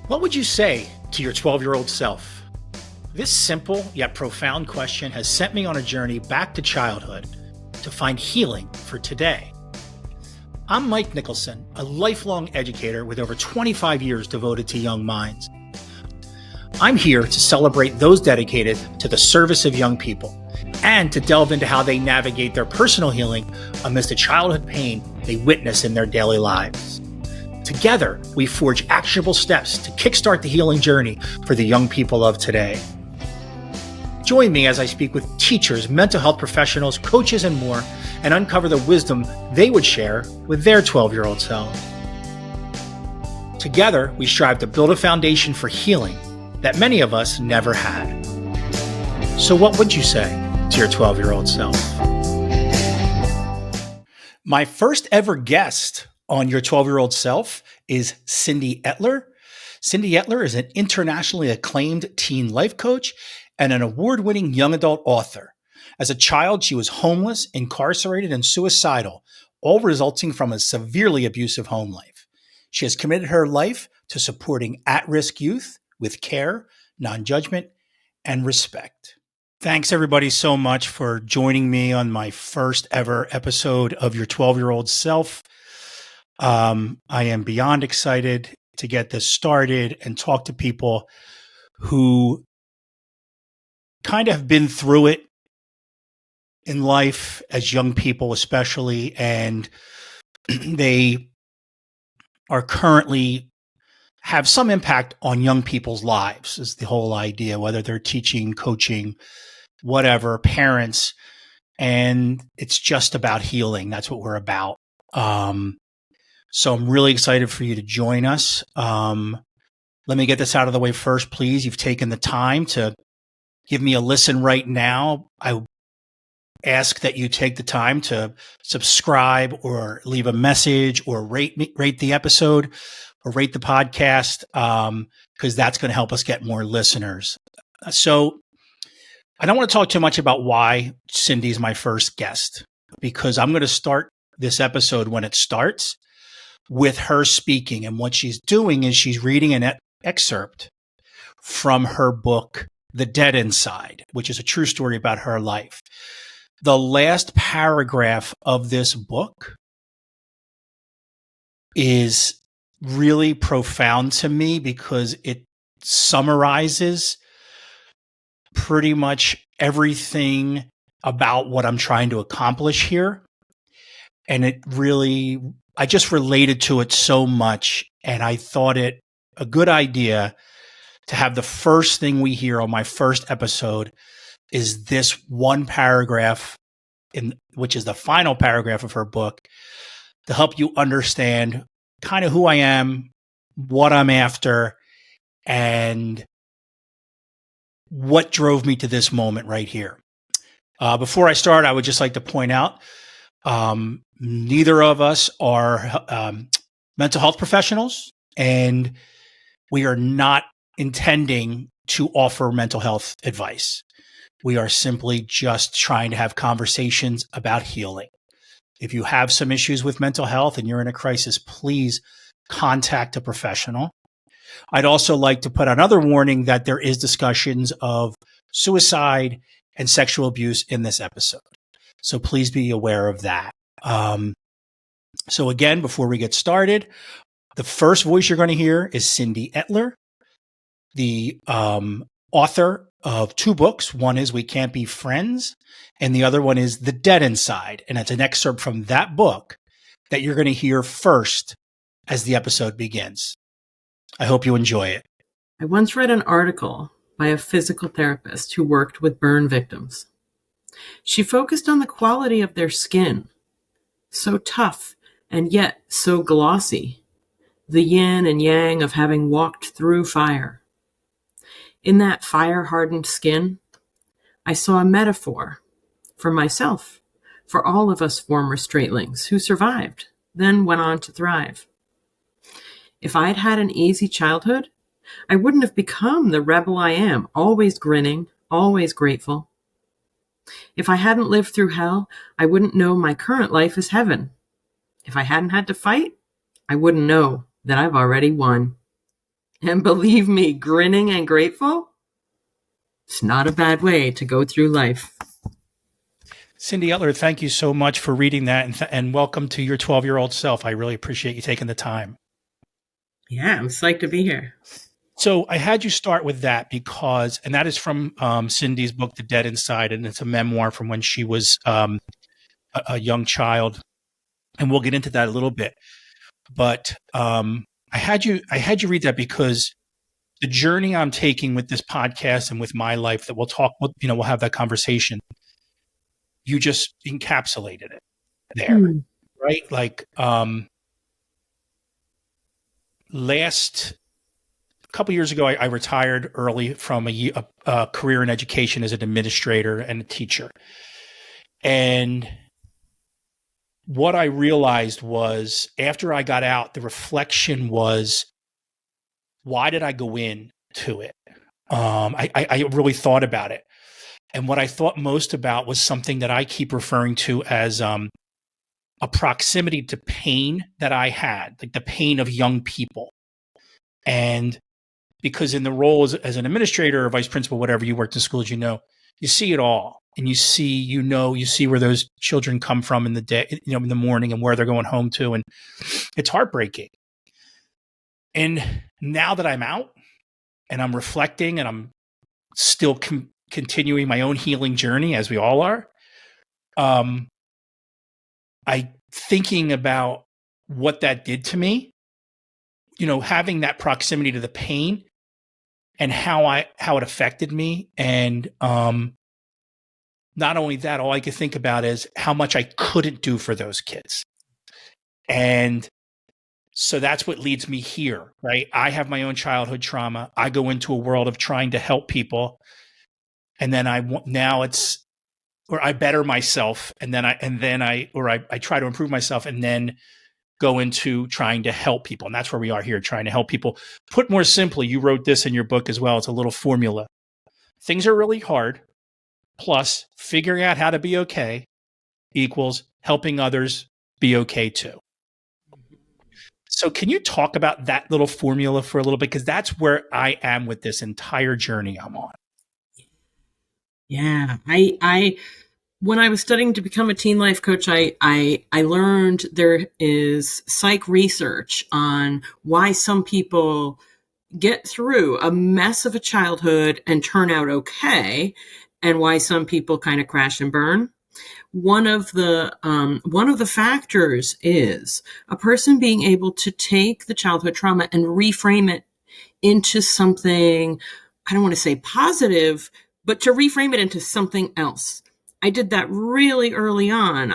What would you say to your 12-year-old self? This simple yet profound question has sent me on a journey back to childhood to find healing for today. I'm Mike Nicholson, a lifelong educator with over 25 years devoted to young minds. I'm here to celebrate those dedicated to the service of young people and to delve into how they navigate their personal healing amidst the childhood pain they witness in their daily lives. Together, we forge actionable steps to kickstart the healing journey for the young people of today. Join me as I speak with teachers, mental health professionals, coaches, and more, and uncover the wisdom they would share with their 12-year-old selves. Together, we strive to build a foundation for healing that many of us never had. So what would you say to your 12-year-old self? My first ever guest on Your 12-Year-Old Self is Cyndy Etler. Cyndy Etler is an internationally acclaimed teen life coach and an award-winning young adult author. As a child, she was homeless, incarcerated, and suicidal, all resulting from a severely abusive home life. She has committed her life to supporting at-risk youth with care, non-judgment, and respect. Thanks, everybody, so much for joining me on my first ever episode of Your 12-Year-Old Self. I am beyond excited to get this started and talk to people who kind of have been through it in life as young people, especially, and they are currently have some impact on young people's lives is the whole idea, whether they're teaching, coaching, whatever, parents, and it's just about healing. That's what we're about. So I'm really excited for you to join us. Let me get this out of the way first, please. You've taken the time to give me a listen right now. I ask that you take the time to subscribe or leave a message or rate the episode or rate the podcast, because that's going to help us get more listeners. So I don't want to talk too much about why Cyndy is my first guest, because I'm going to start this episode when it starts with her speaking. And what she's doing is she's reading an excerpt from her book, The Dead Inside, which is a true story about her life. The last paragraph of this book is really profound to me because it summarizes pretty much everything about what I'm trying to accomplish here. And I just related to it so much, and I thought it a good idea to have the first thing we hear on my first episode is this one paragraph, which is the final paragraph of her book, to help you understand kind of who I am, what I'm after, and what drove me to this moment right here. Before I start, I would just like to point out, neither of us are mental health professionals, and we are not intending to offer mental health advice. We are simply just trying to have conversations about healing. If you have some issues with mental health and you're in a crisis, please contact a professional. I'd also like to put another warning that there is discussions of suicide and sexual abuse in this episode. So please be aware of that. So again, before we get started, the first voice you're going to hear is Cyndy Etler, the author of two books. One is We Can't Be Friends, and the other one is The Dead Inside. And it's an excerpt from that book that you're going to hear first as the episode begins. I hope you enjoy it. I once read an article by a physical therapist who worked with burn victims. She focused on the quality of their skin, so tough and yet so glossy, the yin and yang of having walked through fire. In that fire-hardened skin, I saw a metaphor for myself, for all of us former straightlings who survived, then went on to thrive. If I'd had an easy childhood, I wouldn't have become the rebel I am, always grinning, always grateful. If I hadn't lived through hell, I wouldn't know my current life is heaven. If I hadn't had to fight, I wouldn't know that I've already won. And believe me, grinning and grateful, it's not a bad way to go through life. Cyndy Etler, thank you so much for reading that, and welcome to your 12-year-old self. I really appreciate you taking the time. Yeah, I'm psyched to be here. So I had you start with that because, and that is from Cyndy's book, The Dead Inside, and it's a memoir from when she was a young child, and we'll get into that a little bit. But I had you read that because the journey I'm taking with this podcast and with my life that we'll have that conversation. You just encapsulated it there, right? Like last couple years ago, I retired early from a career in education as an administrator and a teacher. And what I realized was after I got out, the reflection was, why did I go into it? I really thought about it. And what I thought most about was something that I keep referring to as a proximity to pain that I had, like the pain of young people. And because in the role as an administrator or vice principal, whatever, you worked in schools, you see it all. And you see where those children come from in the day, in the morning, and where they're going home to. And it's heartbreaking. And now that I'm out and I'm reflecting and I'm still continuing my own healing journey, as we all are, I thinking about what that did to me, having that proximity to the pain and how it affected me. And not only that, all I could think about is how much I couldn't do for those kids. And so that's what leads me here, right? I have my own childhood trauma. I go into a world of trying to help people. And then I better myself, and then I try to improve myself, and then go into trying to help people. And that's where we are here, trying to help people. Put more simply, you wrote this in your book as well. It's a little formula. Things are really hard, plus figuring out how to be okay equals helping others be okay too. So can you talk about that little formula for a little bit? Because that's where I am with this entire journey I'm on. Yeah, I when I was studying to become a teen life coach, I learned there is psych research on why some people get through a mess of a childhood and turn out okay, and why some people kind of crash and burn. One of the factors is a person being able to take the childhood trauma and reframe it into something, I don't want to say positive, but to reframe it into something else. I did that really early on.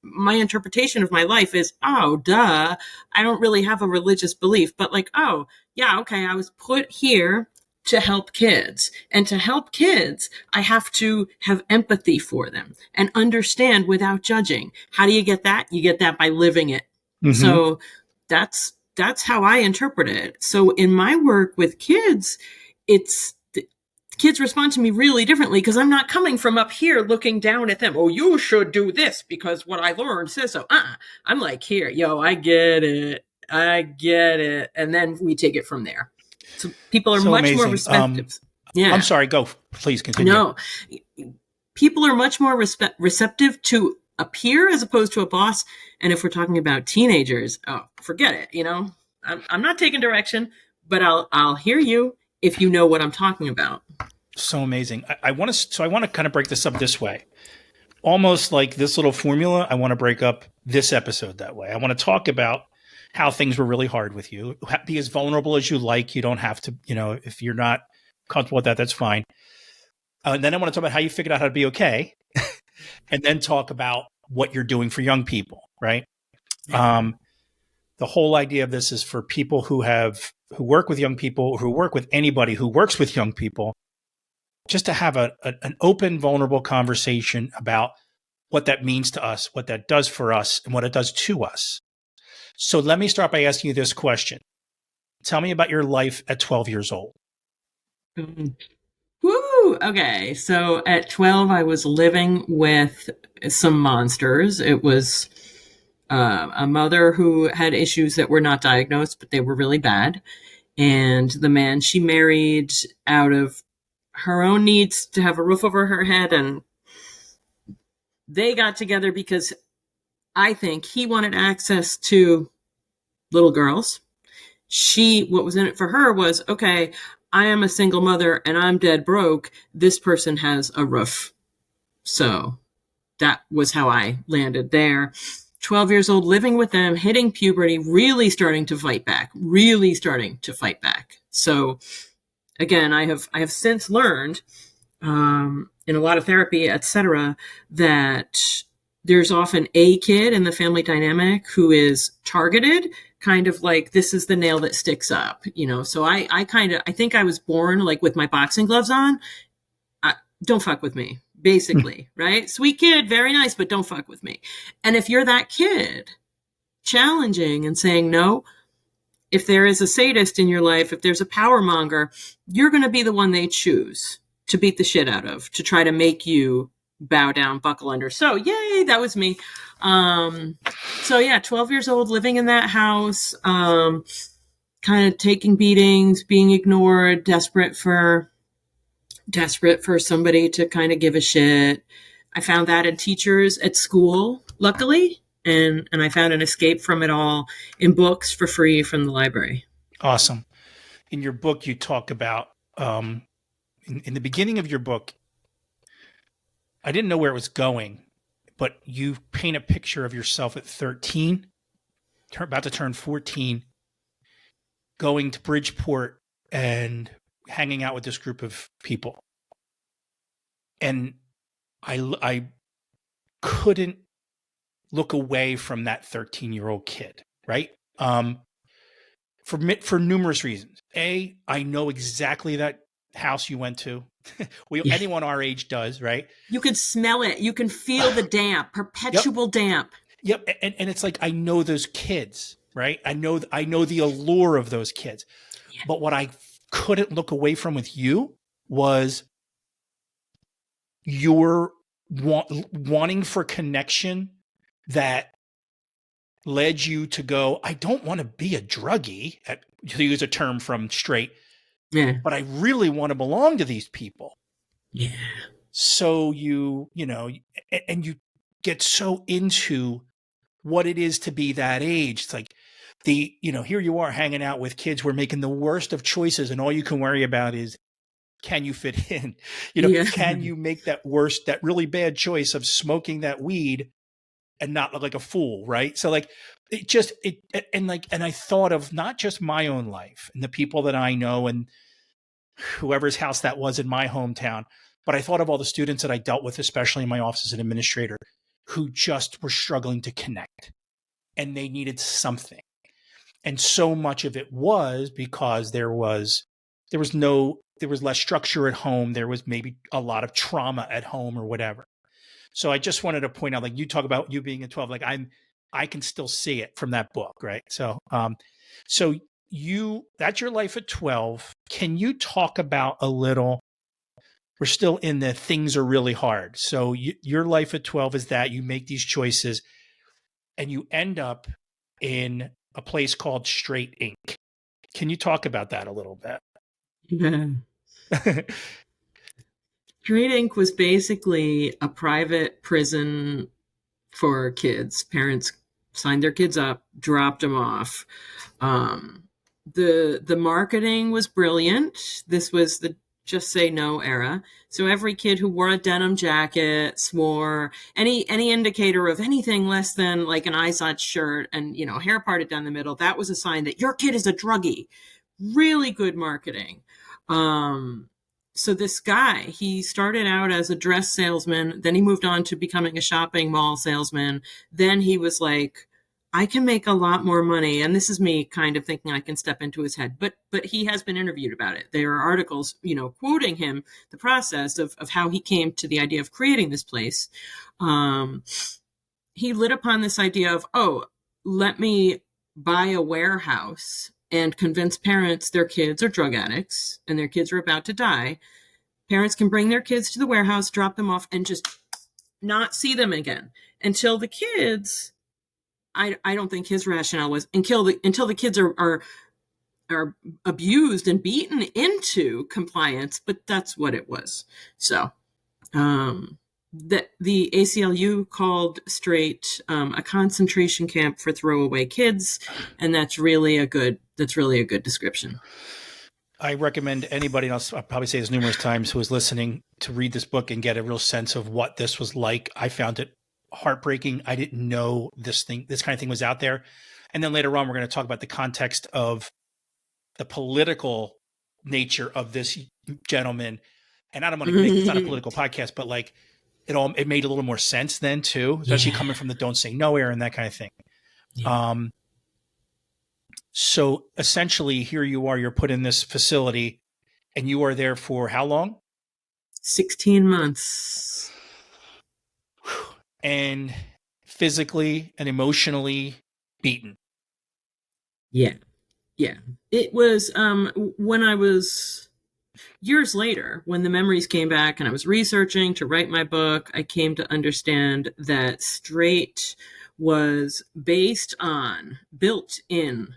My interpretation of my life is, oh, duh, I don't really have a religious belief, but like, oh, yeah, okay, I was put here to help kids. And to help kids, I have to have empathy for them and understand without judging. How do you get that? You get that by living it. Mm-hmm. So that's how I interpret it. So in my work with kids, kids respond to me really differently because I'm not coming from up here looking down at them. Oh, you should do this because what I learned says so. I'm like, here, yo, I get it. And then we take it from there. So people are much more receptive. Yeah. I'm sorry. Go. Please continue. No. People are much more receptive to a peer as opposed to a boss. And if we're talking about teenagers, oh, forget it. I'm not taking direction, but I'll hear you if you know what I'm talking about. So amazing. I want to kind of break this up this way. Almost like this little formula, I want to break up this episode that way. I want to talk about how things were really hard with you. Be as vulnerable as you like. You don't have to, if you're not comfortable with that, that's fine. And then I want to talk about how you figured out how to be okay. And then talk about what you're doing for young people, right? Yeah. The whole idea of this is for people who work with young people, who work with anybody who works with young people, just to have an open, vulnerable conversation about what that means to us, what that does for us, and what it does to us. So let me start by asking you this question. Tell me about your life at 12 years old. Woo! Okay. So at 12, I was living with some monsters. It was a mother who had issues that were not diagnosed, but they were really bad. And the man she married out of her own needs to have a roof over her head, and they got together because I think he wanted access to little girls. What was in it for her was, okay, I am a single mother and I'm dead broke. This person has a roof. So that was how I landed there. 12 years old, living with them, hitting puberty, really starting to fight back. So again, I have since learned in a lot of therapy, etc., that there's often a kid in the family dynamic who is targeted, kind of like, this is the nail that sticks up, So I think I was born like with my boxing gloves on. Don't fuck with me, basically, right? Sweet kid, very nice, but don't fuck with me. And if you're that kid, challenging and saying no, if there is a sadist in your life, if there's a power monger, you're going to be the one they choose to beat the shit out of, to try to make you bow down, buckle under. So yay, that was me. 12 years old, living in that house, kind of taking beatings, being ignored, desperate for somebody to kind of give a shit. I found that in teachers at school, luckily. And I found an escape from it all in books for free from the library. Awesome. In your book, you talk about, in the beginning of your book, I didn't know where it was going, but you paint a picture of yourself at 13, about to turn 14, going to Bridgeport and hanging out with this group of people. And I couldn't look away from that 13-year-old kid, right? For numerous reasons. A, I know exactly that house you went to. Anyone our age does, right? You can smell it. You can feel the damp, perpetual damp. Yep. And it's like, I know those kids, right? I know the allure of those kids. Yeah. But what I couldn't look away from with you was your wanting for connection that led you to go, I don't want to be a druggie, to use a term from Straight, but I really want to belong to these people. Yeah. So you get so into what it is to be that age. It's like here you are hanging out with kids who are making the worst of choices, and all you can worry about is, can you fit in? Can you make that really bad choice of smoking that weed and not look like a fool, right? So like and I thought of not just my own life and the people that I know and whoever's house that was in my hometown, but I thought of all the students that I dealt with, especially in my office as an administrator, who just were struggling to connect and they needed something. And so much of it was because there was less structure at home. There was maybe a lot of trauma at home or whatever. So I just wanted to point out, like you talk about you being at 12, like I can still see it from that book, right? So, that's your life at 12. Can you talk about a little, we're still in the things are really hard. So your life at 12 is that you make these choices and you end up in a place called Staraight Inc. Can you talk about that a little bit? Yeah. Staraight Inc. was basically a private prison for kids. Parents signed their kids up, dropped them off. The marketing was brilliant. This was the just say no era. So every kid who wore a denim jacket, swore, any indicator of anything less than like an Izod shirt and, hair parted down the middle, that was a sign that your kid is a druggie. Really good marketing. So this guy, he started out as a dress salesman. Then he moved on to becoming a shopping mall salesman. Then he was like, I can make a lot more money. And this is me kind of thinking I can step into his head. But he has been interviewed about it. There are articles, quoting him, the process of how he came to the idea of creating this place. He lit upon this idea of, let me buy a warehouse and convince parents their kids are drug addicts and their kids are about to die. Parents can bring their kids to the warehouse, drop them off, and just not see them again until the kids, I don't think his rationale was until the kids are are abused and beaten into compliance, but that's what it was. So the ACLU called Staraight a concentration camp for throwaway kids, and that's really a good description. I recommend anybody else, I'll probably say this numerous times, who is listening to read this book and get a real sense of what this was like. I found it heartbreaking. I didn't know this kind of thing was out there. And then later on, we're going to talk about the context of the political nature of this gentleman. And I don't want to make this not a political podcast, but like it made a little more sense then too, especially coming from the Don't Say No era and that kind of thing. Yeah. So essentially here you are, you're put in this facility and you are there for how long? 16 months. And physically and emotionally beaten. Yeah. Yeah. It was when I was years later, when the memories came back and I was researching to write my book, I came to understand that Staraight was built in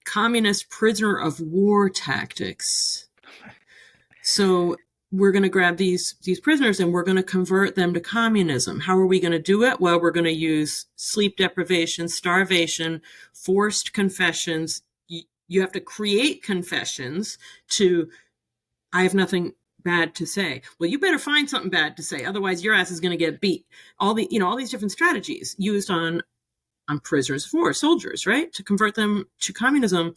communist prisoner of war tactics. So we're going to grab these prisoners and we're going to convert them to communism. How are we going to do it? Well, we're going to use sleep deprivation, starvation, forced confessions. You have to create confessions to, I have nothing bad to say. Well, you better find something bad to say. Otherwise your ass is going to get beat. All these different strategies used on prisoners of war, soldiers, right? To convert them to communism.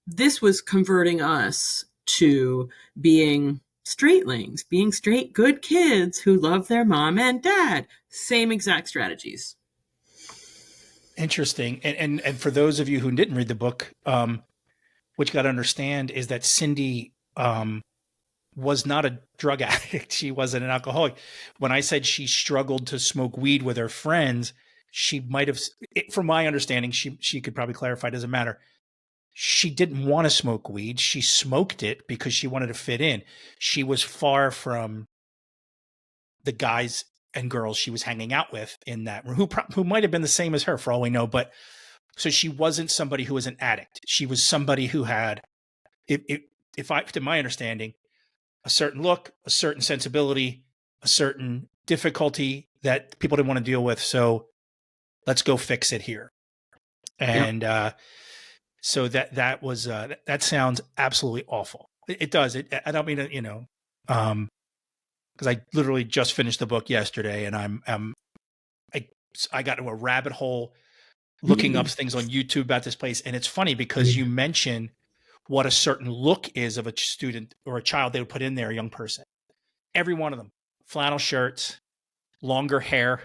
This was converting us to being straightlings, being straight, good kids who love their mom and dad. Same exact strategies. Interesting. And for those of you who didn't read the book, what you got to understand is that Cyndy was not a drug addict. She wasn't an alcoholic. When I said she struggled to smoke weed with her friends, she might have, from my understanding, she could probably clarify, it doesn't matter. She didn't want to smoke weed. She smoked it because she wanted to fit in. She was far from the guys and girls she was hanging out with in that room, who might have been the same as her for all we know. But so she wasn't somebody who was an addict. She was somebody who had, to my understanding, a certain look, a certain sensibility, a certain difficulty that people didn't want to deal with. So let's go fix it here. And, so that was that sounds absolutely awful. It does. I don't mean to, because I literally just finished the book yesterday, and I got into a rabbit hole looking up things on YouTube about this place, and it's funny because you mention what a certain look is of a student or a child they would put in there, a young person. Every one of them, flannel shirts, longer hair,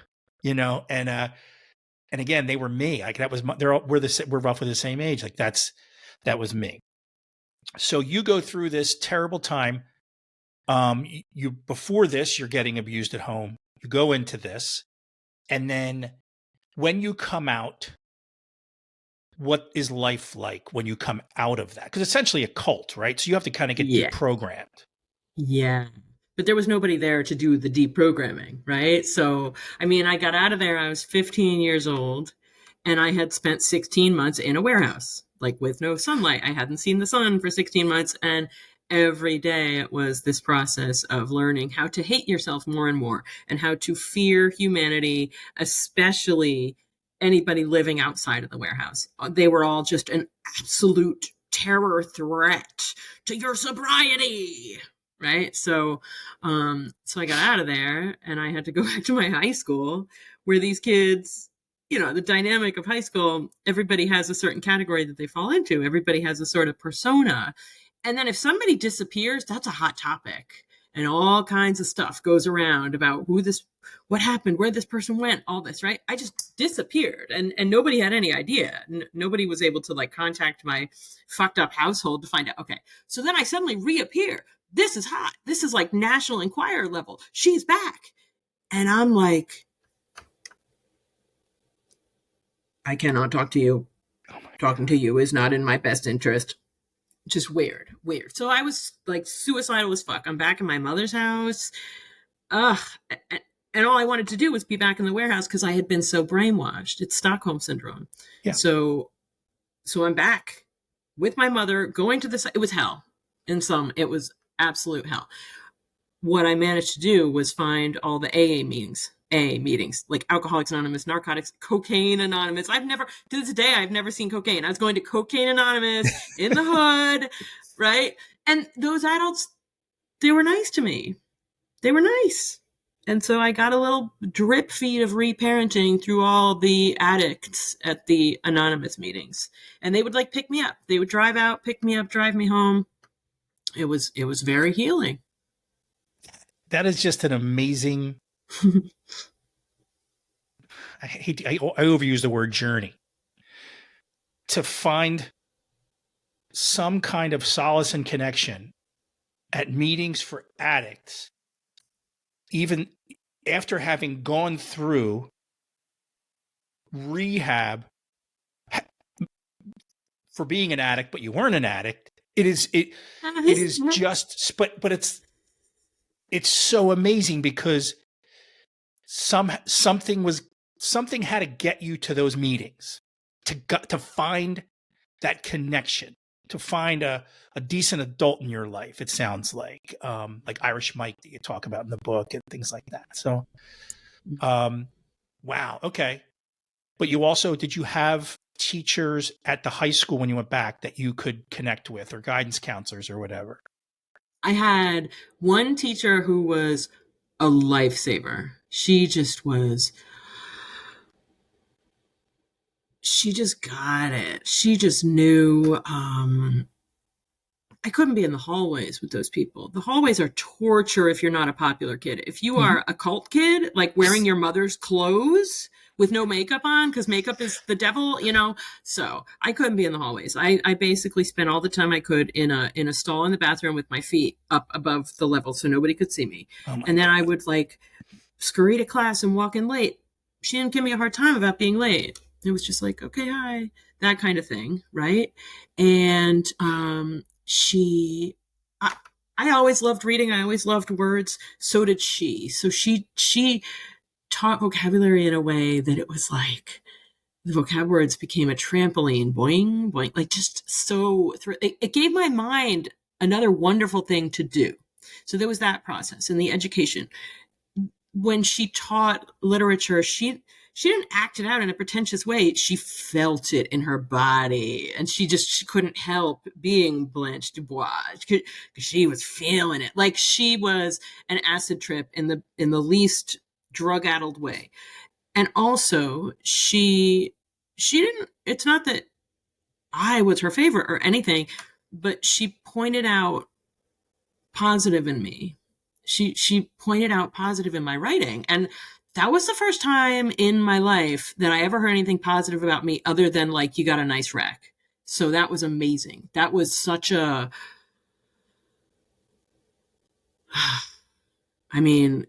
and again, they were me. Like that was we're roughly the same age. Like that was me. So you go through this terrible time. Before this, you're getting abused at home. You go into this, and then when you come out, what is life like when you come out of that? Because it's essentially a cult, right? So you have to kind of get deprogrammed. Yeah. But there was nobody there to do the deprogramming, right? So, I mean, I got out of there, I was 15 years old, and I had spent 16 months in a warehouse, like with no sunlight. I hadn't seen the sun for 16 months, and every day it was this process of learning how to hate yourself more and more, and how to fear humanity, especially anybody living outside of the warehouse. They were all just an absolute terror threat to your sobriety. Right. So I got out of there and I had to go back to my high school where these kids, the dynamic of high school, everybody has a certain category that they fall into. Everybody has a sort of persona. And then if somebody disappears, that's a hot topic. And all kinds of stuff goes around about what happened, where this person went, all this, right? I just disappeared and nobody had any idea. Nobody was able to contact my fucked up household to find out. Okay. So then I suddenly reappear. This is hot. This is like National Enquirer level. She's back. And I'm like, I cannot talk to you. Talking to you is not in my best interest. Just weird. So I was suicidal as fuck. I'm back in my mother's house. Ugh. And all I wanted to do was be back in the warehouse because I had been so brainwashed. It's Stockholm syndrome. Yeah. So So I'm back with my mother going to this. It was hell. It was absolute hell. What I managed to do was find all the AA meetings, like Alcoholics Anonymous, Narcotics, Cocaine Anonymous. To this day, I've never seen cocaine. I was going to Cocaine Anonymous in the hood, right? And those adults, they were nice to me. They were nice. And so I got a little drip feed of reparenting through all the addicts at the anonymous meetings. And they would like pick me up. They would drive out, pick me up, drive me home. It was very healing. That is just an amazing, I overuse the word journey. To find some kind of solace and connection at meetings for addicts, even after having gone through rehab for being an addict, but you weren't an addict. It is just, but it's so amazing because something had to get you to those meetings to find that connection, to find a decent adult in your life. It sounds like Irish Mike that you talk about in the book and things like that. So, wow. Okay. But did you have teachers at the high school when you went back that you could connect with, or guidance counselors or whatever? I had one teacher who was a lifesaver. She just got it. She just knew. I couldn't be in the hallways with those people. The hallways are torture if you're not a popular kid. If you are a cult kid, like wearing your mother's clothes with no makeup on, because makeup is the devil, So I couldn't be in the hallways. I basically spent all the time I could in a stall in the bathroom with my feet up above the level so nobody could see me. And then I would like scurry to class and walk in late. She didn't give me a hard time about being late. It was just like, okay, hi, that kind of thing, right? And I always loved reading. I always loved words. So did she. So she taught vocabulary in a way that it was like the vocab words became a trampoline, boing, boing, like just so, it gave my mind another wonderful thing to do. So there was that process and the education. When she taught literature, she didn't act it out in a pretentious way. She felt it in her body, and she couldn't help being Blanche Dubois because she was feeling it. Like she was an acid trip in the least drug-addled way. And also, she didn't. It's not that I was her favorite or anything, but she pointed out positive in me. She pointed out positive in my writing. And that was the first time in my life that I ever heard anything positive about me other than like, you got a nice rack. So that was amazing. That was such a, I mean,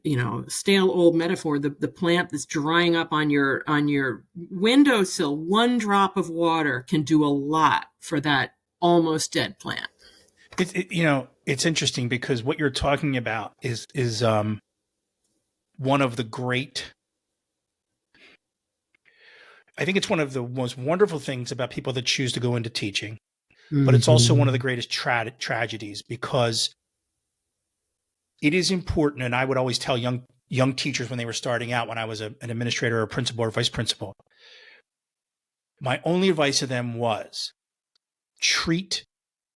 stale old metaphor, the plant that's drying up on your windowsill, one drop of water can do a lot for that almost dead plant. It's interesting because what you're talking about is one of the great, I think it's one of the most wonderful things about people that choose to go into teaching, but it's also one of the greatest tragedies because it is important. And I would always tell young teachers when they were starting out, when I was an administrator or a principal or vice principal, my only advice to them was treat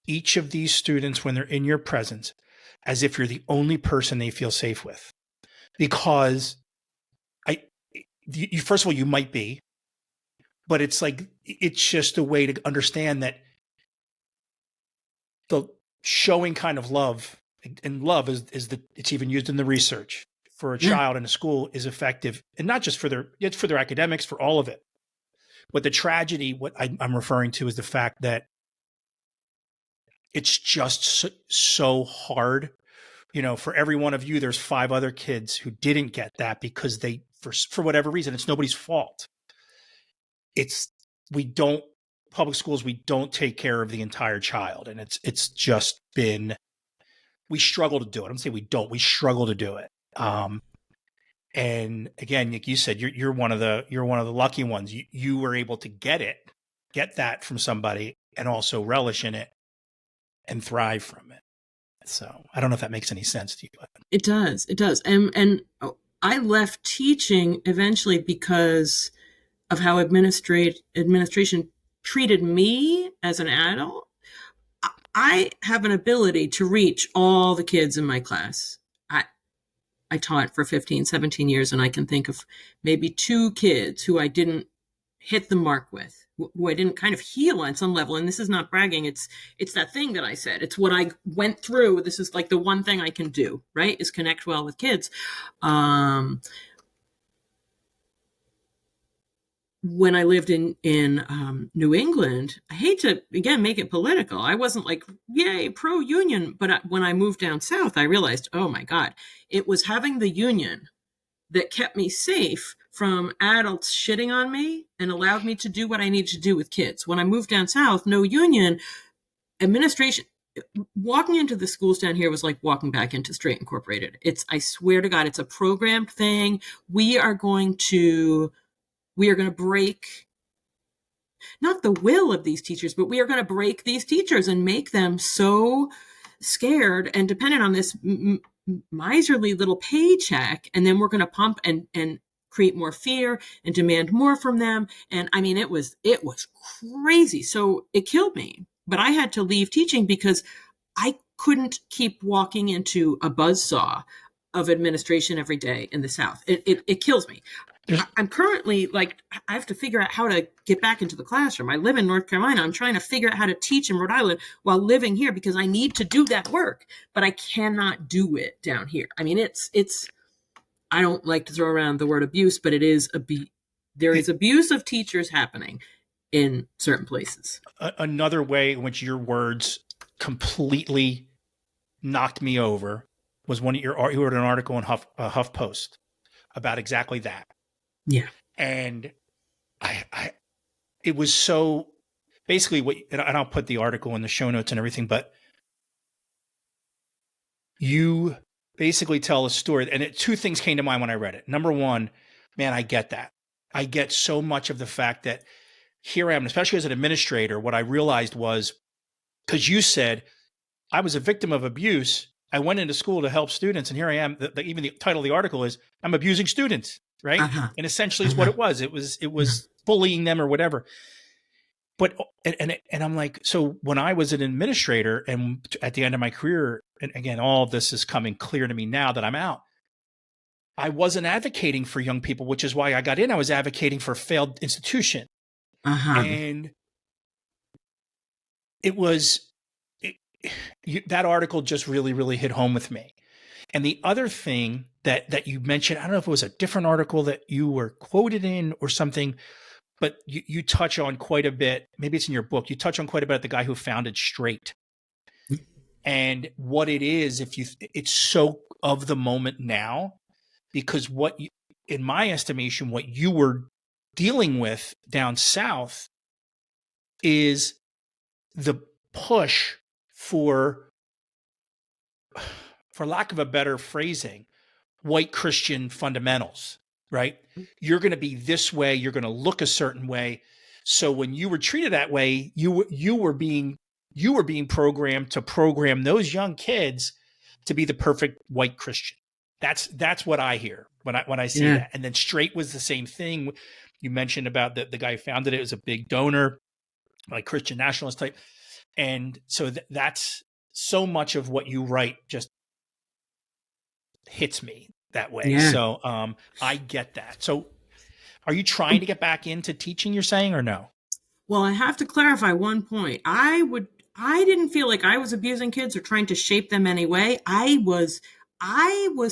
each of these students when they're in your presence as if you're the only person they feel safe with. Because first of all, you might be, but it's just a way to understand that the showing kind of love, and love it's even used in the research for a child in a school, is effective, and not just for their academics, for all of it. But the tragedy, what I'm referring to, is the fact that it's just so hard. For every one of you, there's 5 other kids who didn't get that because they, for whatever reason, it's nobody's fault. Public schools, we don't take care of the entire child. And it's just been, we struggle to do it. I'm saying we don't, we struggle to do it. And again, like you said, you're one of the lucky ones. You were able to get it get that from somebody and also relish in it and thrive from it. So I don't know if that makes any sense to you. It does. It does. And I left teaching eventually because of how administration treated me as an adult. I have an ability to reach all the kids in my class. I taught for 15, 17 years, and I can think of maybe 2 kids who I didn't hit the mark with, who I didn't kind of heal on some level. And this is not bragging. It's that thing that I said. It's what I went through. This is like the one thing I can do, right? Is connect well with kids. When I lived in New England, I hate to, again, make it political. I wasn't like, yay, pro-union. But when I moved down south, I realized, oh my God, it was having the union that kept me safe from adults shitting on me and allowed me to do what I needed to do with kids. When I moved down south, no union, administration, walking into the schools down here was like walking back into Staraight Incorporated. I swear to God, it's a programmed thing. We are going to break not the will of these teachers, but we are going to break these teachers and make them so scared and dependent on this miserly little paycheck. And then we're going to pump and create more fear and demand more from them. And I mean, it was crazy. So it killed me, but I had to leave teaching because I couldn't keep walking into a buzzsaw of administration every day in the South. It kills me. I'm currently like, I have to figure out how to get back into the classroom. I live in North Carolina. I'm trying to figure out how to teach in Rhode Island while living here because I need to do that work, but I cannot do it down here. I mean, I don't like to throw around the word abuse, but it is there is abuse of teachers happening in certain places. Another way in which your words completely knocked me over was when you wrote an article in HuffPost about exactly that. Yeah. And it was so basically and I'll put the article in the show notes and everything, but you basically tell a story. And 2 things came to mind when I read it. Number one, man, I get that. I get so much of the fact that here I am, especially as an administrator, what I realized was, because you said, I was a victim of abuse. I went into school to help students. And here I am. Even the title of the article is, I'm abusing students. Right. Uh-huh. And essentially is what it was. It was bullying them or whatever. But, and I'm like, so when I was an administrator and at the end of my career, and again, all of this is coming clear to me now that I'm out, I wasn't advocating for young people, which is why I got in. I was advocating for a failed institution. Uh-huh. And that article just really, really hit home with me. And the other thing that you mentioned, I don't know if it was a different article that you were quoted in or something, but you touch on quite a bit. Maybe it's in your book. You touch on quite a bit the guy who founded Staraight and what it is. It's so of the moment now, because in my estimation, what you were dealing with down south is the push for lack of a better phrasing, white Christian fundamentals, right? You're going to be this way. You're going to look a certain way. So when you were treated that way, you were being programmed to program those young kids to be the perfect white Christian. That's what I hear when I see that. And then Staraight was the same thing. You mentioned about the guy who founded it was a big donor, like Christian nationalist type. And so that's so much of what you write just hits me that way. Yeah. So I get that. So are you trying to get back into teaching, you're saying, or no? Well, I have to clarify one point. I didn't feel like I was abusing kids or trying to shape them anyway. I was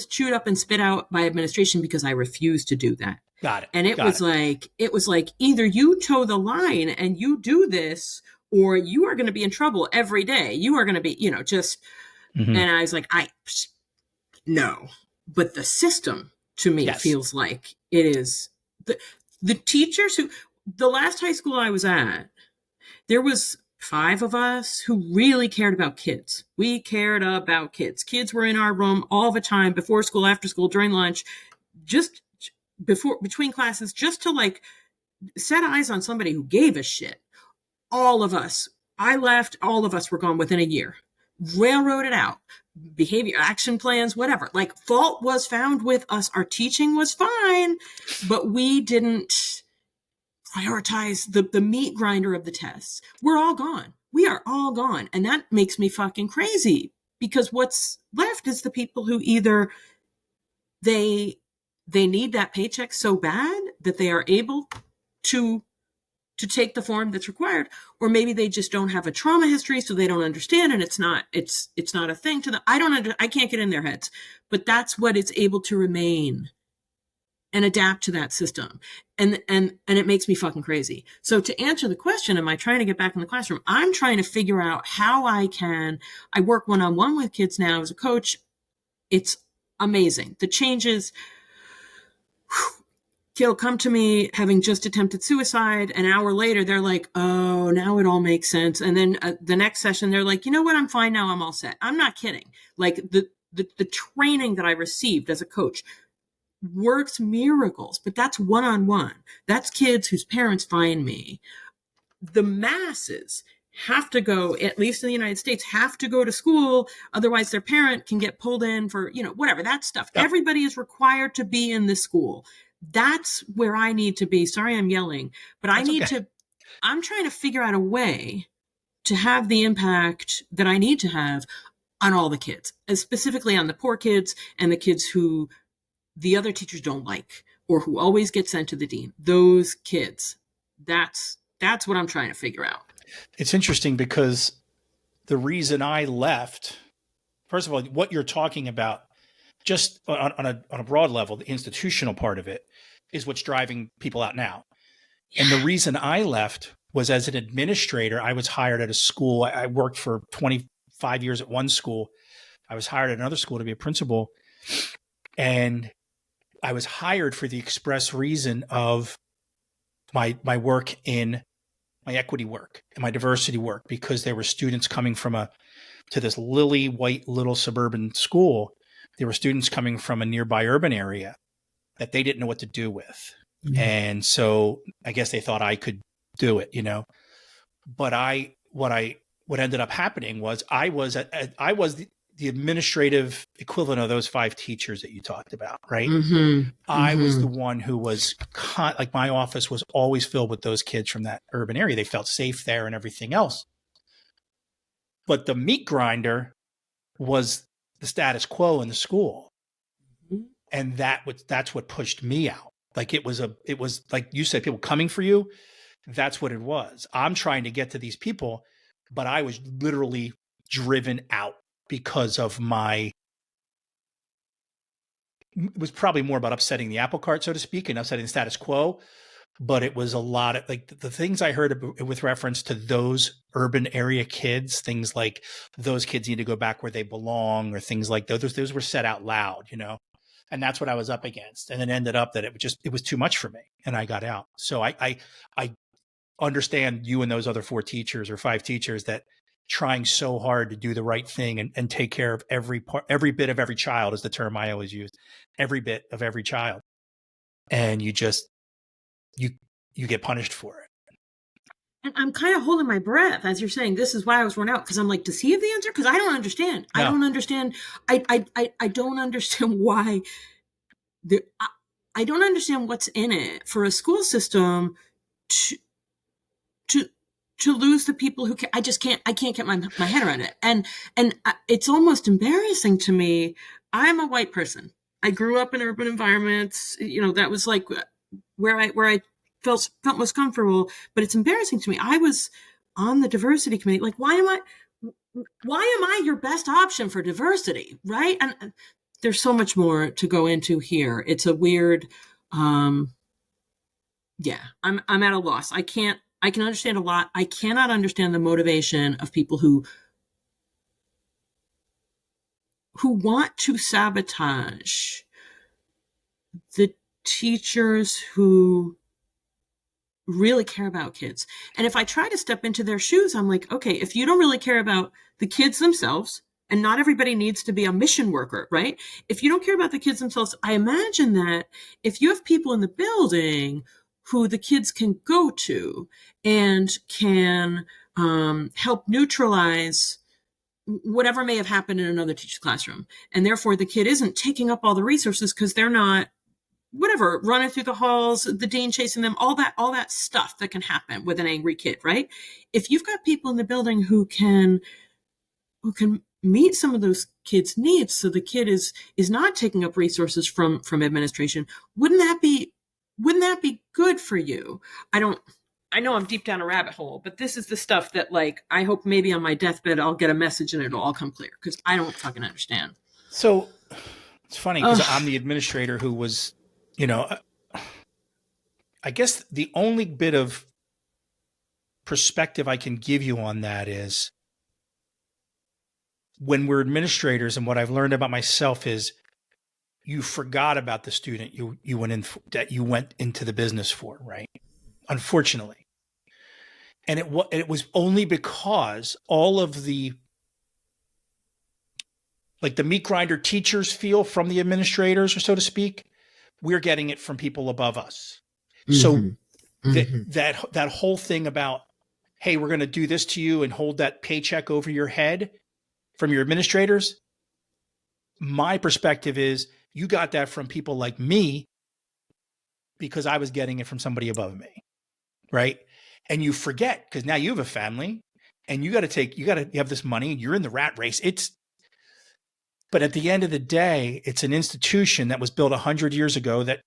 chewed up and spit out by administration because I refused to do that. Got it. And it was like either you toe the line and you do this, or you are going to be in trouble every day. You are going to be, just, and I was like, no, but the system to me feels like it is the teachers the last high school I was at, there was 5 of us who really cared about kids. We cared about kids. Kids were in our room all the time, before school, after school, during lunch, just between classes, just to like set eyes on somebody who gave a shit. all of us, I left, all of us were gone within a year. Railroaded out, behavior, action plans, whatever. Like, fault was found with us. Our teaching was fine, but we didn't prioritize the meat grinder of the tests. We're all gone. We are all gone. And that makes me fucking crazy, because what's left is the people who either they need that paycheck so bad that they are able to take the form that's required, or maybe they just don't have a trauma history, so they don't understand, and it's not a thing to them. I can't get in their heads, but that's what it's able to remain and adapt to that system. And it makes me fucking crazy. So to answer the question, am I trying to get back in the classroom? I'm trying to figure out how I work one-on-one with kids now as a coach. It's amazing. The changes, kid will come to me having just attempted suicide. An hour later, they're like, oh, now it all makes sense. And then the next session, they're like, you know what? I'm fine now. I'm all set. I'm not kidding. Like, the training that I received as a coach works miracles, but that's one-on-one. That's kids whose parents find me. The masses have to go, at least in the United States, have to go to school. Otherwise their parent can get pulled in for, whatever, that stuff. Yep. Everybody is required to be in this school. That's where I need to be. Sorry, I'm yelling, but I'm trying to figure out a way to have the impact that I need to have on all the kids, and specifically on the poor kids and the kids who the other teachers don't like, or who always get sent to the dean. Those kids. That's what I'm trying to figure out. It's interesting because the reason I left, first of all, what you're talking about, just on a broad level, the institutional part of it is what's driving people out now. Yeah. And the reason I left was, as an administrator, I was hired at a school. I worked for 25 years at one school. I was hired at another school to be a principal. And I was hired for the express reason of my work in my equity work and my diversity work, because there were students coming to this lily white little suburban school. There were students coming from a nearby urban area that they didn't know what to do with. Mm-hmm. And so I guess they thought I could do it, but what ended up happening was I was the administrative equivalent of those 5 teachers that you talked about, right? Mm-hmm. I was the one who was like, my office was always filled with those kids from that urban area. They felt safe there and everything else. But the meat grinder was the status quo in the school. Mm-hmm. And that's what pushed me out. Like, it was like you said, people coming for you. That's what it was. I'm trying to get to these people, but I was literally driven out because of it was probably more about upsetting the apple cart, so to speak, and upsetting the status quo. But it was a lot of, like, the things I heard with reference to those urban area kids, things like those kids need to go back where they belong, or things like those were said out loud, and that's what I was up against. And it ended up that it was too much for me, and I got out. So I understand you and those other 4 teachers or 5 teachers that trying so hard to do the right thing and take care of every bit of every child is the term I always use, every bit of every child. And you get punished for it. And I'm kind of holding my breath as you're saying, this is why I was run out. Cause I'm like, does he have the answer? Cause I don't understand. No. I don't understand. I don't understand why I don't understand what's in it for a school system to lose the people who I can't get my head around it. And it's almost embarrassing to me. I'm a white person. I grew up in urban environments. That was like where I felt most comfortable, but it's embarrassing to me. I was on the diversity committee. Like, why am I your best option for diversity? Right. And there's so much more to go into here. It's a weird, I'm at a loss. I can understand a lot. I cannot understand the motivation of people who want to sabotage the teachers who really care about kids. And if I try to step into their shoes, I'm like, okay, if you don't really care about the kids themselves, and not everybody needs to be a mission worker, right? If you don't care about the kids themselves, I imagine that if you have people in the building who the kids can go to and can help neutralize whatever may have happened in another teacher's classroom. And therefore the kid isn't taking up all the resources because they're not, whatever, running through the halls, the dean chasing them, all that stuff that can happen with an angry kid, right? If you've got people in the building who can meet some of those kids' needs, so the kid is not taking up resources from administration, wouldn't that be good for you? I know I'm deep down a rabbit hole, but this is the stuff that, like, I hope maybe on my deathbed I'll get a message and it'll all come clear, because I don't fucking understand. So it's funny because I'm the administrator who was, I guess the only bit of perspective I can give you on that is when we're administrators, and what I've learned about myself is you forgot about the student you went into the business for, right? Unfortunately. And it was only because all of the, like, the meat grinder teachers feel from the administrators, or so to speak, we're getting it from people above us. So that whole thing about, hey, we're going to do this to you and hold that paycheck over your head from your administrators, my perspective is you got that from people like me because I was getting it from somebody above me, right? And you forget, because now you have a family and you have this money and you're in the rat race. But at the end of the day, it's an institution that was built 100 years ago that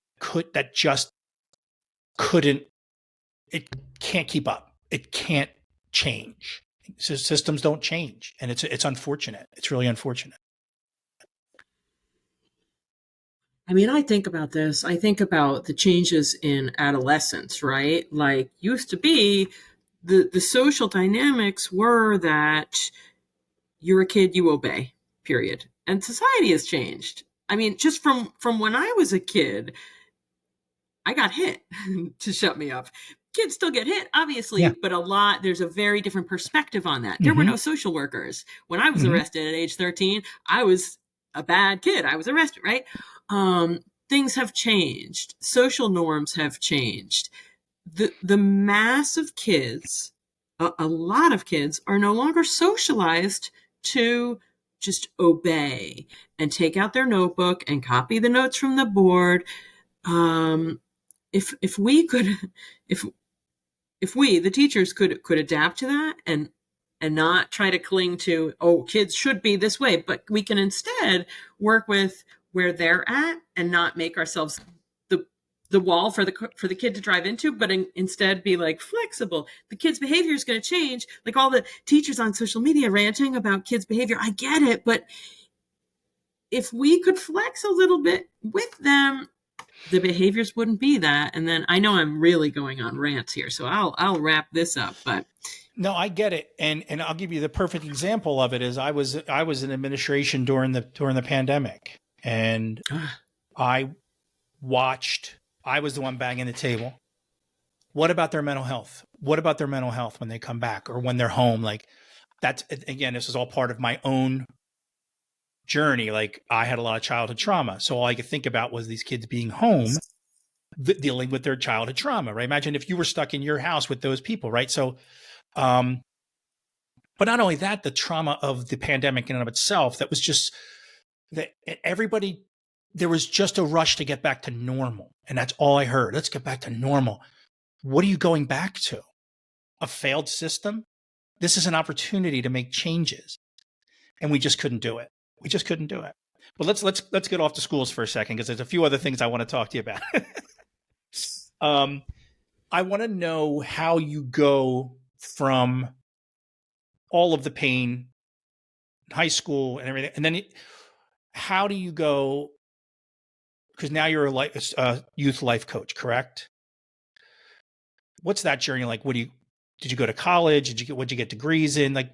it can't keep up. It can't change. So systems don't change. And it's unfortunate. It's really unfortunate. I mean, I think about this. I think about the changes in adolescence, right? Like, used to be the social dynamics were that you're a kid, you obey, period. And society has changed. I mean, just from when I was a kid, I got hit to shut me up. Kids still get hit, obviously, but there's a very different perspective on that. There were no social workers. When I was arrested at age 13, I was a bad kid. I was arrested, right? Things have changed. Social norms have changed. The mass of kids, a lot of kids, are no longer socialized to just obey and take out their notebook and copy the notes from the board. If we, the teachers, could adapt to that and not try to cling to, oh, kids should be this way, but we can instead work with where they're at and not make ourselves the wall for the kid to drive into, but instead be like flexible. The kid's behavior is going to change. Like all the teachers on social media ranting about kids' behavior, I get it, but if we could flex a little bit with them, the behaviors wouldn't be that. And then I know I'm really going on rants here, so I'll wrap this up. But no, I get it, and I'll give you the perfect example of it. Is I was in administration during the pandemic, and I was the one banging the table. What about their mental health? What about their mental health when they come back or when they're home? Like, that's, again, this is all part of my own journey. Like, I had a lot of childhood trauma. So all I could think about was these kids being home, dealing with their childhood trauma, right? Imagine if you were stuck in your house with those people, right? So, but not only that, the trauma of the pandemic in and of itself, that was just that everybody, there was just a rush to get back to normal. And that's all I heard. Let's get back to normal. What are you going back to? A failed system? This is an opportunity to make changes. And we just couldn't do it. We just couldn't do it. But let's get off the schools for a second, because there's a few other things I want to talk to you about. I want to know how you go from all of the pain, high school and everything, and then how do you go, because now you're a youth life coach, correct? What's that journey like? Did you go to college? What'd you get degrees in? Like,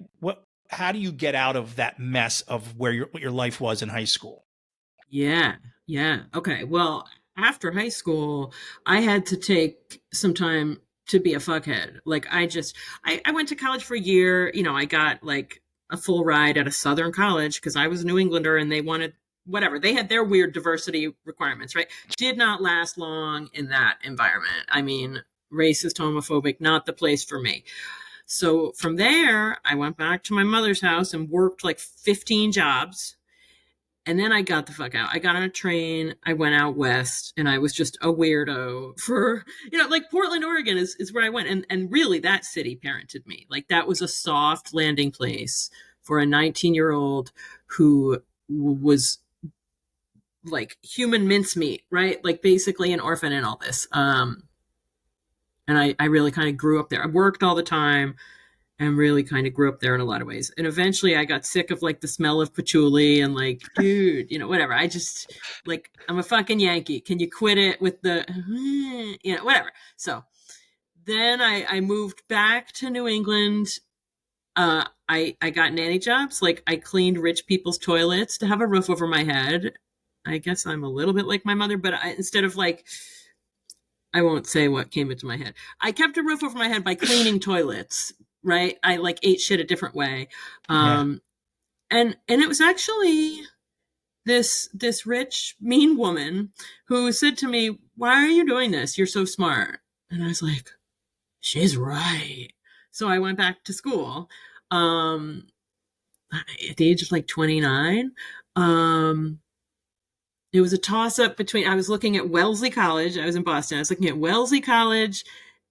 how do you get out of that mess of what your life was in high school? Yeah. Okay. Well, after high school, I had to take some time to be a fuckhead. Like, I went to college for a year. I got like a full ride at a Southern college because I was a New Englander and they wanted whatever. They had their weird diversity requirements, right? Did not last long in that environment. I mean, racist, homophobic, not the place for me. So from there, I went back to my mother's house and worked like 15 jobs. And then I got the fuck out. I got on a train. I went out west, and I was just a weirdo for, like Portland, Oregon is where I went. And really, that city parented me. Like, that was a soft landing place for a 19-year-old who was like human mincemeat, right? Like, basically an orphan and all this. And I really kind of grew up there. I worked all the time and really kind of grew up there in a lot of ways. And eventually I got sick of like the smell of patchouli and like, dude, whatever. I just like, I'm a fucking Yankee. Can you quit it with the, whatever. So then I moved back to New England. I got nanny jobs. Like, I cleaned rich people's toilets to have a roof over my head. I guess I'm a little bit like my mother, but instead of like, I won't say what came into my head. I kept a roof over my head by cleaning toilets. Right. I like ate shit a different way. And it was actually this rich, mean woman who said to me, "Why are you doing this? You're so smart." And I was like, she's right. So I went back to school, at the age of like 29. It was a toss up between, I was looking at Wellesley College. I was in Boston. I was looking at Wellesley College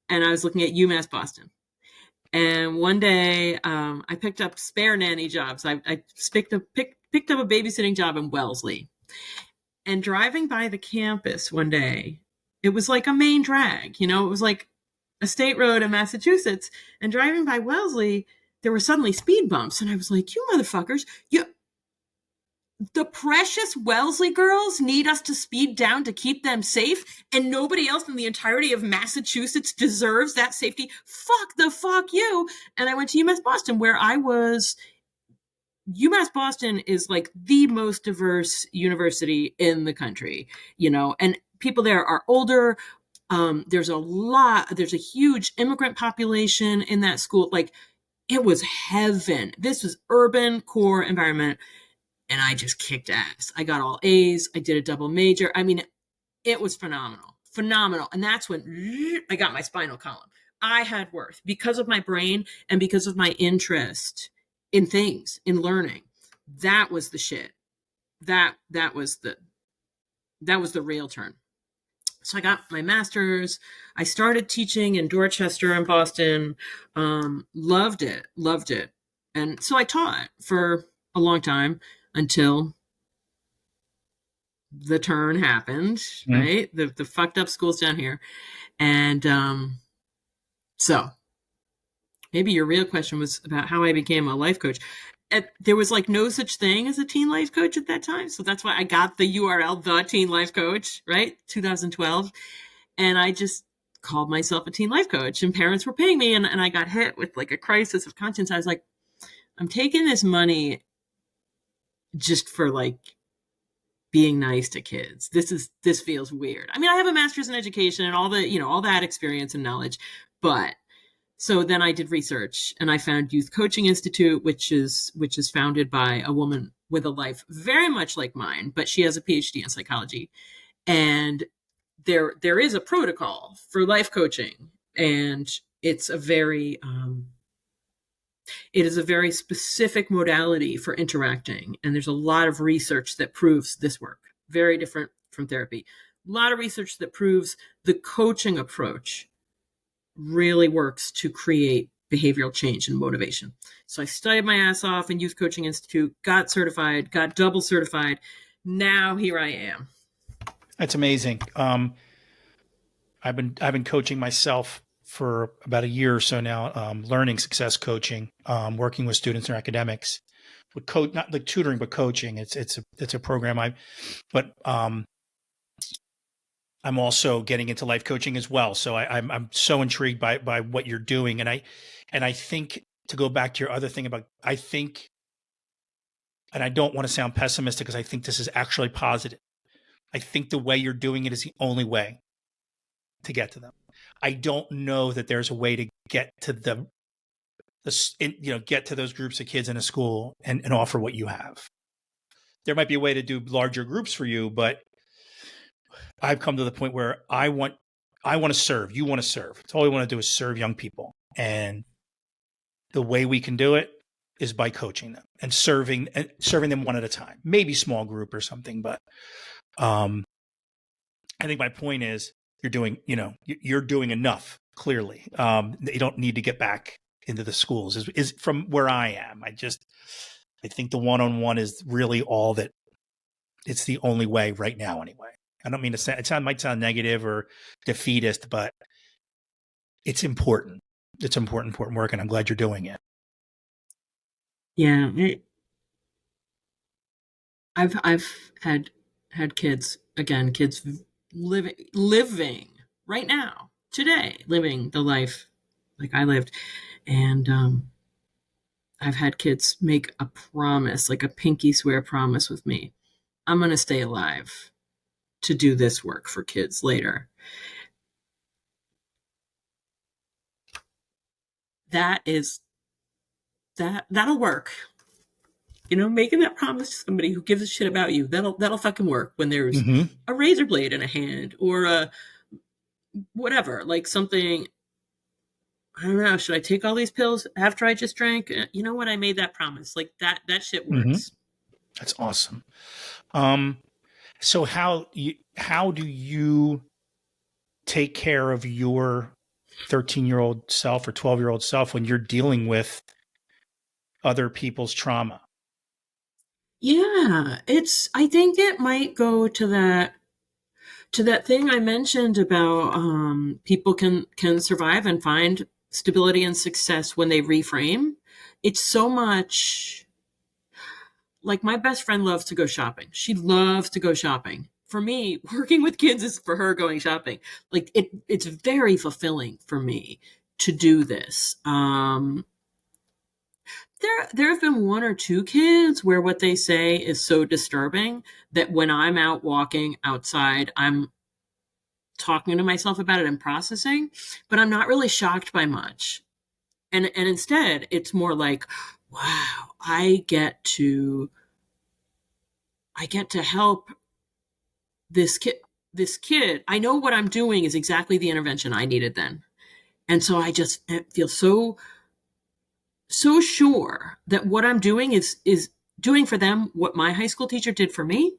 and I was looking at UMass Boston. And one day, I picked up spare nanny jobs. I picked up a babysitting job in Wellesley. And driving by the campus one day, it was like a main drag. It was like a state road in Massachusetts. And driving by Wellesley, there were suddenly speed bumps. And I was like, you motherfuckers, the precious Wellesley girls need us to speed down to keep them safe, and nobody else in the entirety of Massachusetts deserves that safety. Fuck you. And I went to UMass Boston, where UMass Boston is like the most diverse university in the country, and people there are older. There's a huge immigrant population in that school. Like, it was heaven. This was urban core environment. And I just kicked ass. I got all A's. I did a double major. I mean, it was phenomenal. And that's when I got my spinal column. I had worth because of my brain and because of my interest in things, in learning. That was the shit. That was the real turn. So I got my master's. I started teaching in Dorchester and Boston. Loved it. And so I taught for a long time, until the turn happened, right? The fucked up schools down here. And so maybe your real question was about how I became a life coach. There was like no such thing as a teen life coach at that time. So that's why I got the URL, The Teen Life Coach, right? 2012. And I just called myself a teen life coach, and parents were paying me. And I got hit with like a crisis of conscience. I was like, I'm taking this money just for like being nice to kids. This feels weird. I mean, I have a master's in education and all that experience and knowledge, but so then I did research and I found Youth Coaching Institute, which is founded by a woman with a life very much like mine, but she has a PhD in psychology. And there is a protocol for life coaching, and it's a very it is a very specific modality for interacting. And there's a lot of research that proves this work. Very different from therapy. A lot of research that proves the coaching approach really works to create behavioral change and motivation. So I studied my ass off in Youth Coaching Institute, got certified, got double certified. Now here I am. That's amazing. I've been coaching myself for about a year or so now, learning success coaching, working with students in academics, with not like tutoring, but coaching. It's a program I'm also getting into life coaching as well. So I'm so intrigued by what you're doing. And I think, to go back to your other thing about, I think, and I don't want to sound pessimistic because I think this is actually positive. I think the way you're doing it is the only way to get to them. I don't know that there's a way to get to get to those groups of kids in a school and offer what you have. there might be a way to do larger groups for you, but I've come to the point where I want to serve. You want to serve. It's all we want to do is serve young people. And the way we can do it is by coaching them and serving them one at a time, maybe small group or something. But I think my point is you're doing enough, clearly. You don't need to get back into the schools is from where I am. I think the one-on-one is really all that, it's the only way right now anyway. I don't mean to say, it might sound negative or defeatist, but it's important. It's important work, and I'm glad you're doing it. Yeah. I've had kids living right now, today, living the life like I lived. And I've had kids make a promise, like a pinky swear promise with me. I'm going to stay alive to do this work for kids later. That'll work. Making that promise to somebody who gives a shit about you, that'll fucking work when there's a razor blade in a hand or a whatever, like something. I don't know. Should I take all these pills after I just drank? You know what? I made that promise. Like that shit works. That's awesome. So how do you take care of your 13-year-old self or 12-year-old self when you're dealing with other people's trauma? Yeah, I think it might go to that thing I mentioned about people can survive and find stability and success when they reframe. It's so much like my best friend loves to go shopping. She loves to go shopping. For me, working with kids is for her going shopping. Like it's very fulfilling for me to do this. There have been one or two kids where what they say is so disturbing that when I'm out walking outside, I'm talking to myself about it and processing, but I'm not really shocked by much. And instead, it's more like, wow, I get to help this kid. I know what I'm doing is exactly the intervention I needed then. And so I just feel so sure that what I'm doing is doing for them what my high school teacher did for me.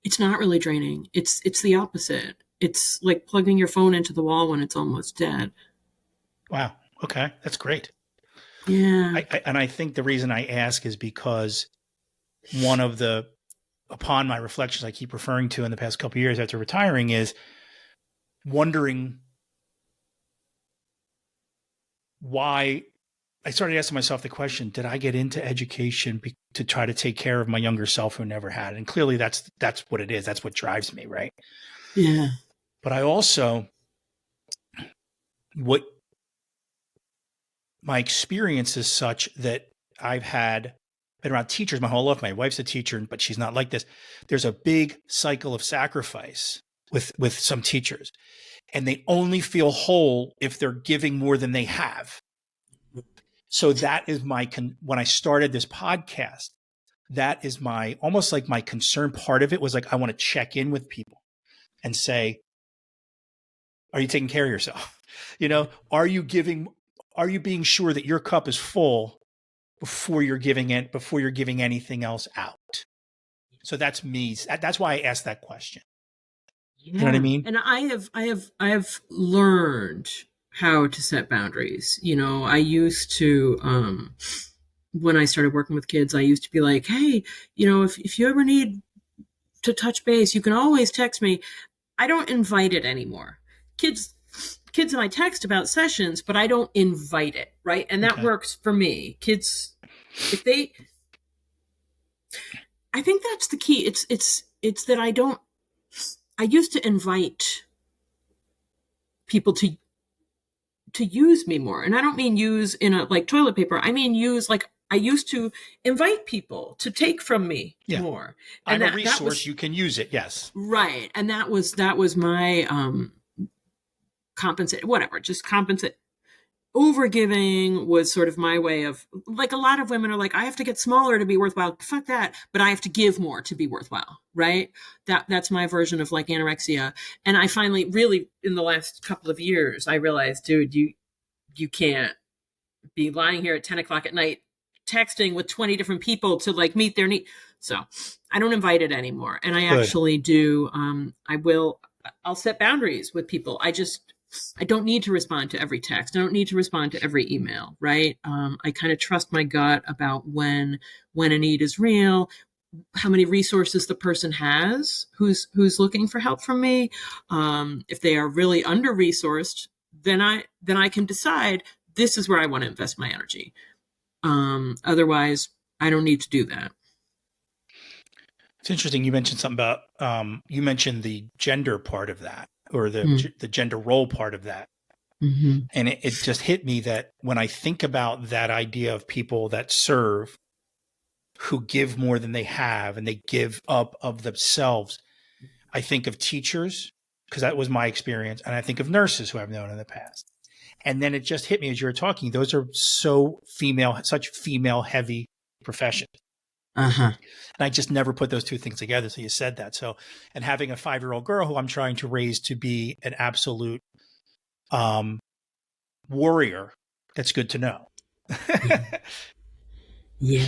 It's not really draining. It's the opposite. It's like plugging your phone into the wall when it's almost dead. Wow. Okay. That's great. Yeah. I think the reason I ask is because upon my reflections I keep referring to in the past couple of years after retiring is wondering why I started asking myself the question, did I get into education to try to take care of my younger self who never had? And clearly that's what it is. That's what drives me. Right. Yeah. But I also, my experience is such that I've been around teachers my whole life. My wife's a teacher, but she's not like this. There's a big cycle of sacrifice with some teachers, and they only feel whole if they're giving more than they have. So that is when I started this podcast, that is almost like my concern. Part of it was like, I want to check in with people and say, are you taking care of yourself? Are you being sure that your cup is full before you're giving anything else out? So that's me. That's why I asked that question. Yeah. You know what I mean? And I have learned how to set boundaries. I used to, when I started working with kids, I used to be like, hey, if you ever need to touch base, you can always text me. I don't invite it anymore. Kids and I text about sessions, but I don't invite it. Right. And that works for me. Kids, I think that's the key. It's that I used to invite people to use me more. And I don't mean use in a like toilet paper. I mean use like I used to invite people to take from me more. And I'm a resource, you can use it. Yes. Right. And that was my compensate overgiving was sort of my way of, like, a lot of women are like, I have to get smaller to be worthwhile. Fuck that. But I have to give more to be worthwhile. Right. That's my version of like anorexia. And I finally really in the last couple of years, I realized, dude, you can't be lying here at 10 o'clock at night, texting with 20 different people to like meet their need. So I don't invite it anymore. And I actually do. I'll set boundaries with people. I don't need to respond to every text. I don't need to respond to every email, right? I kind of trust my gut about when a need is real, how many resources the person has who's looking for help from me. If they are really under-resourced, then I can decide this is where I want to invest my energy. Otherwise, I don't need to do that. It's interesting. You mentioned something about, you mentioned the gender part of that, or the gender role part of that. Mm-hmm. And it just hit me that when I think about that idea of people that serve, who give more than they have and they give up of themselves, I think of teachers, because that was my experience. And I think of nurses who I've known in the past. And then it just hit me as you were talking, those are such female heavy professions. Uh-huh. And I just never put those two things together. So you said that. So, and having a 5-year-old girl who I'm trying to raise to be an absolute warrior, that's good to know. Yeah.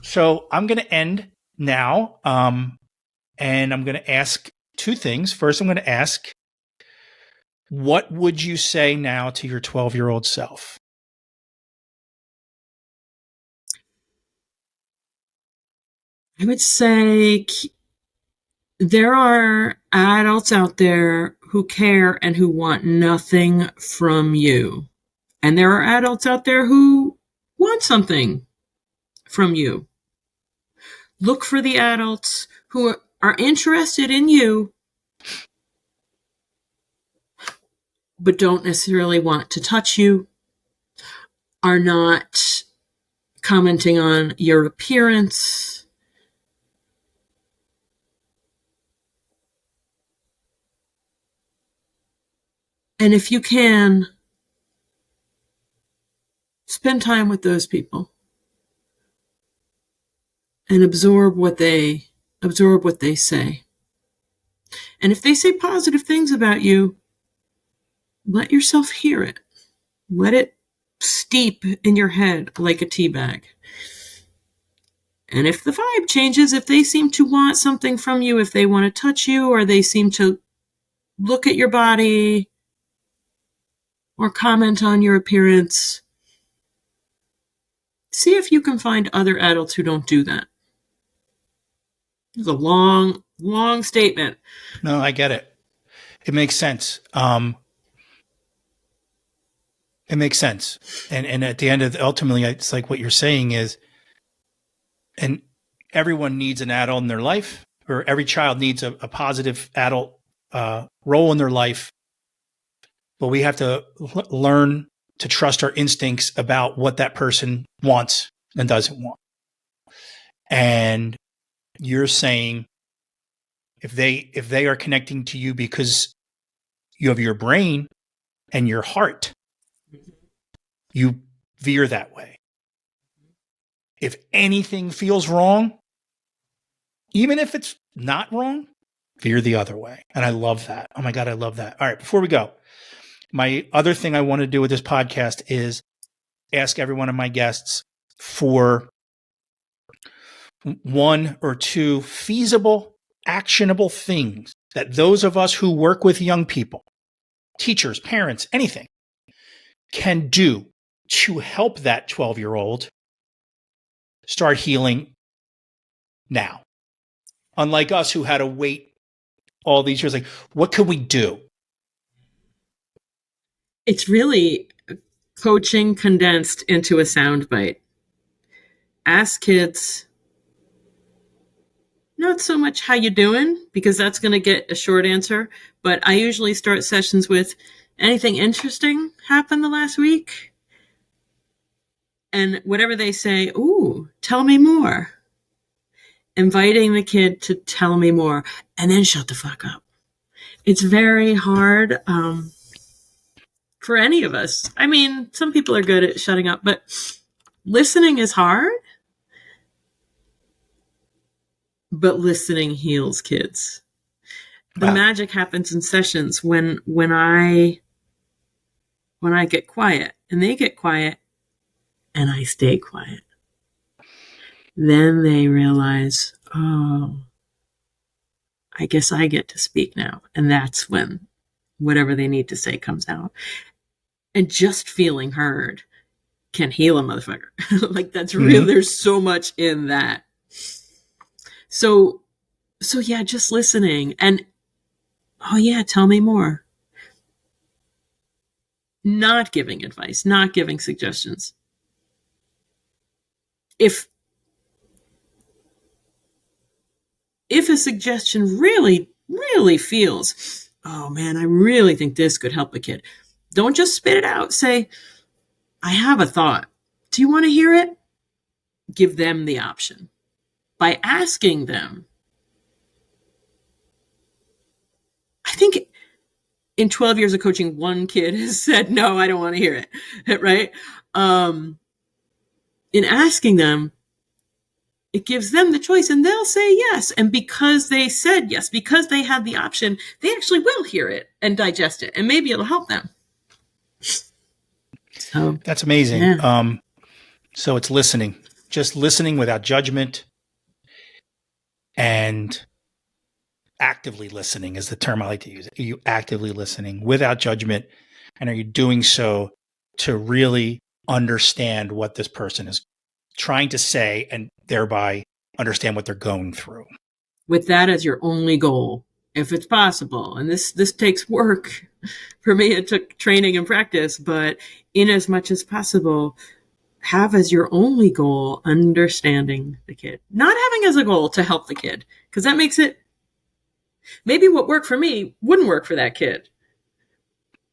So I'm going to end now. And I'm going to ask two things. First, I'm going to ask, what would you say now to your 12-year-old self? I would say there are adults out there who care and who want nothing from you. And there are adults out there who want something from you. Look for the adults who are interested in you, but don't necessarily want to touch you, are not commenting on your appearance, and if you can, spend time with those people and absorb what they say. And if they say positive things about you, let yourself hear it. Let it steep in your head like a tea bag. And if the vibe changes, if they seem to want something from you, if they want to touch you, or they seem to look at your body or comment on your appearance, see if you can find other adults who don't do that. It's a long, long statement. No, I get it. It makes sense. It makes sense. And at the end of ultimately, it's like what you're saying is, and everyone needs an adult in their life, or every child needs a positive adult role in their life. But we have to learn to trust our instincts about what that person wants and doesn't want. And you're saying if they are connecting to you because you have your brain and your heart, you veer that way. If anything feels wrong, even if it's not wrong, veer the other way. And I love that. Oh my God, I love that. All right, before we go, my other thing I want to do with this podcast is ask every one of my guests for one or two feasible, actionable things that those of us who work with young people, teachers, parents, anything, can do to help that 12-year-old start healing now. Unlike us who had to wait all these years, like, what could we do? It's really coaching condensed into a soundbite. Ask kids not so much how you doing, because that's going to get a short answer, but I usually start sessions with, anything interesting happened the last week? And whatever they say, ooh, tell me more. Inviting the kid to tell me more, and then shut the fuck up. It's very hard for any of us. I mean, some people are good at shutting up, but listening is hard. But listening heals kids. The magic happens in sessions when I get quiet and they get quiet and I stay quiet. Then they realize, oh, I guess I get to speak now. And that's when whatever they need to say comes out. And just feeling heard can heal a motherfucker. Like, that's real. There's so much in that. So yeah, just listening and, oh yeah, tell me more. Not giving advice, not giving suggestions. If a suggestion really, really feels, oh man, I really think this could help a kid, don't just spit it out. Say, I have a thought. Do you want to hear it? Give them the option. By asking them, I think in 12 years of coaching, one kid has said, no, I don't want to hear it, right? In asking them, it gives them the choice and they'll say yes. And because they said yes, because they had the option, they actually will hear it and digest it. And maybe it'll help them. So that's amazing. Yeah. So it's listening, just listening without judgment, and actively listening is the term I like to use. Are you actively listening without judgment? And are you doing so to really understand what this person is trying to say and thereby understand what they're going through? With that as your only goal, if it's possible. And this takes work. For me, it took training and practice, but in as much as possible, have as your only goal understanding the kid. Not having as a goal to help the kid, because that makes it, maybe what worked for me wouldn't work for that kid.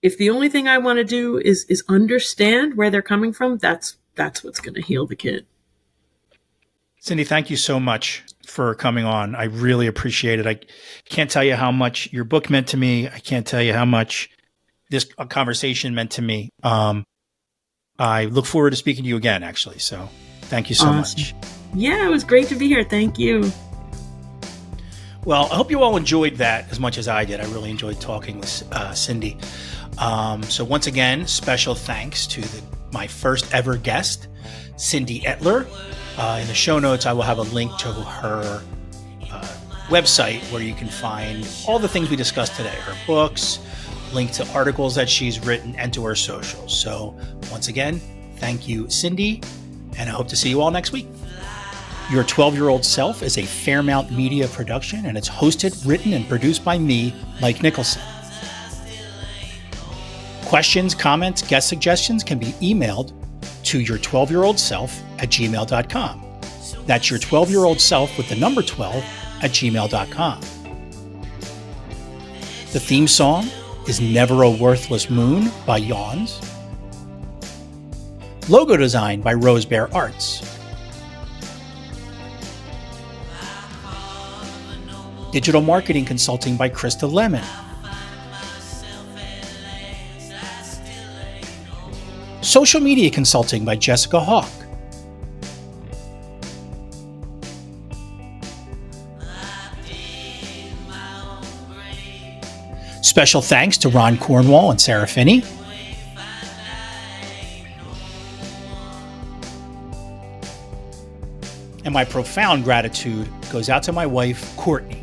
If the only thing I want to do is understand where they're coming from, that's what's going to heal the kid. Cyndy, thank you so much for coming on. I really appreciate it. I can't tell you how much your book meant to me. I can't tell you how much this conversation meant to me. I look forward to speaking to you again, actually. So thank you so much. Yeah, it was great to be here. Thank you. Well, I hope you all enjoyed that as much as I did. I really enjoyed talking with Cyndy. So once again, special thanks to my first ever guest, Cyndy Etler. In the show notes, I will have a link to her website where you can find all the things we discussed today, her books, link to articles that she's written, and to her socials. So once again, thank you, Cyndy, and I hope to see you all next week. Your 12-Year-Old Self is a Fairmount Media production, and it's hosted, written, and produced by me, Mike Nicholson. Questions, comments, guest suggestions can be emailed to your12yearoldself@gmail.com. That's your 12-year-old self with the number 12 @gmail.com. The theme song is Never a Worthless Moon by Yawns. Logo design by Rose Bear Arts. Digital marketing consulting by Krista Lemon. Social media consulting by Jessica Hawk. Special thanks to Ron Cornwall and Sarah Finney. And my profound gratitude goes out to my wife, Courtney.